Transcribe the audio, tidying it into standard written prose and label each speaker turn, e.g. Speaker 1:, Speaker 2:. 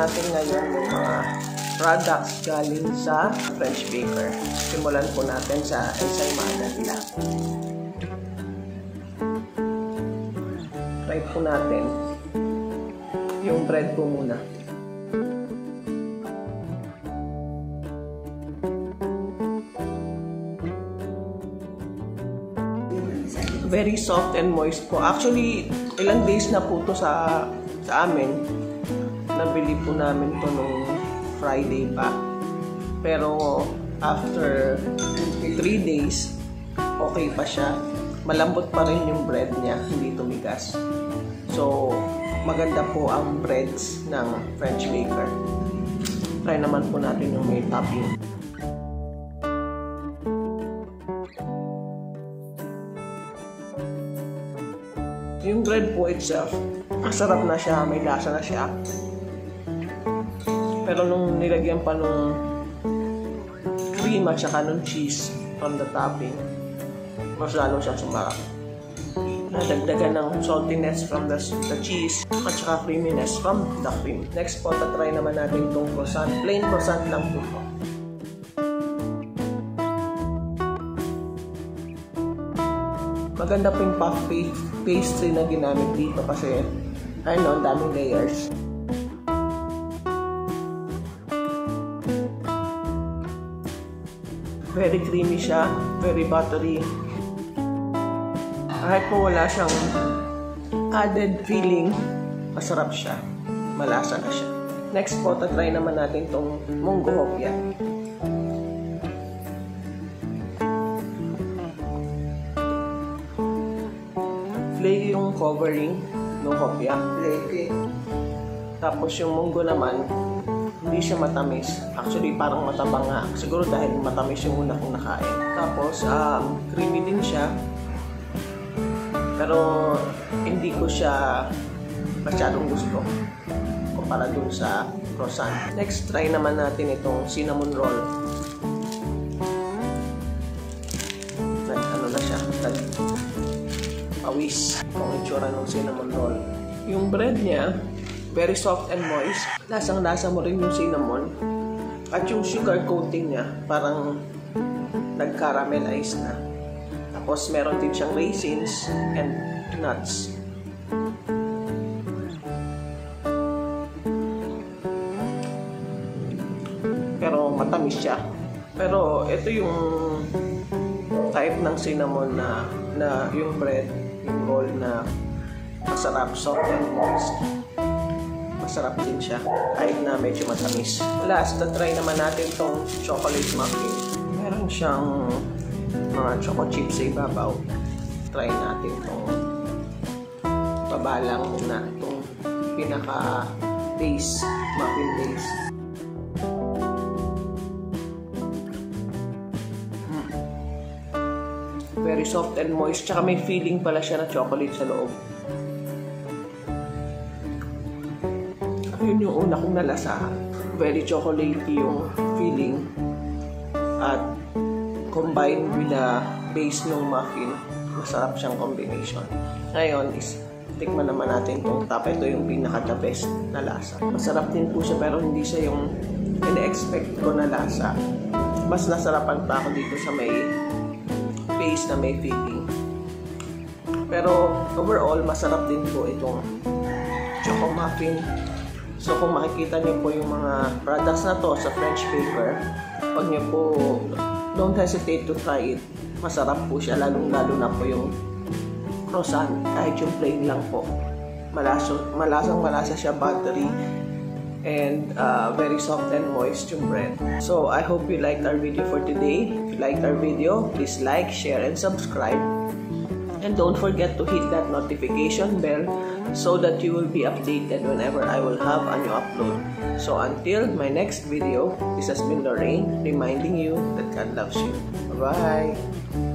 Speaker 1: natin ngayon yung mga products galing sa French Baker. Simulan po natin sa ensaymada nila. Try po natin yung bread po muna. Very soft and moist po. Actually, ilang days na po to sa amin. Nabili po namin to nung Friday pa. Pero after 3 days, okay pa siya. Malambot pa rin yung bread niya, hindi tumigas. So, maganda po ang breads ng French Baker. Try naman po natin yung may topping. Yung bread po itself, masarap na siya, may lasa na siya. Pero nung nilagyan pa nung cream at saka nung cheese from the topping, mas lalo siya sumarap. Nadagdagan ng saltiness from the cheese at saka creaminess from the cream. Next po, tatry naman natin itong croissant. Plain croissant lang po. Maganda po yung puff pastry na ginamit dito kasi ang daming layers. Very creamy siya, very buttery. Kahit po wala siyang added feeling, masarap siya. Malasa na siya. Next po, tatry naman natin itong munggo hopia. Flaky yung covering ng hopia. Flaky. Tapos yung munggo naman, hindi siya matamis. Actually, parang matabang nga. Siguro dahil matamis yung una kong nakain. Tapos, creamy din siya. Pero, hindi ko siya masyadong gusto kumpara dun sa croissant. Next, try naman natin itong cinnamon roll. Ano na siya? Pawis ang itsura ng cinnamon roll. Yung bread niya, very soft and moist. Lasang-lasa mo rin yung cinnamon. At yung sugar coating niya, parang nag-caramelize na. Tapos meron din siyang raisins and nuts. Pero matamis siya. Pero ito yung type ng cinnamon na yung bread, yung roll na masarap, soft and moist. Masarap din siya, kahit na medyo matamis. Last, try naman natin itong chocolate muffin. Meron siyang mga choco chips sa ibabaw. Try natin itong babalang muna, itong pinaka-base, muffin base. Very soft and moist, tsaka may feeling pala siya na chocolate sa loob. Yun yung una kong nalasahan. Very chocolatey yung feeling. At combined with the base ng muffin, masarap siyang combination. Ngayon is, tikman naman natin itong top. Ito yung pinaka-the best na lasa. Masarap din po siya pero hindi siya yung ina-expect ko na lasa. Mas nasarapan pa ako dito sa may base na may filling. Pero overall, masarap din po itong choco muffin. So kung makikita niyo po yung mga products na to sa French Baker, pag niyo po, don't hesitate to try it. Masarap po siya, lalong-lalo na po yung croissant, kahit yung plain lang po. Malasang-malasa siya, buttery, and very soft and moist yung bread. So I hope you liked our video for today. If you liked our video, please like, share, and subscribe. And don't forget to hit that notification bell so that you will be updated whenever I will have a new upload. So until my next video, this has been Lorraine reminding you that God loves you. Bye-bye!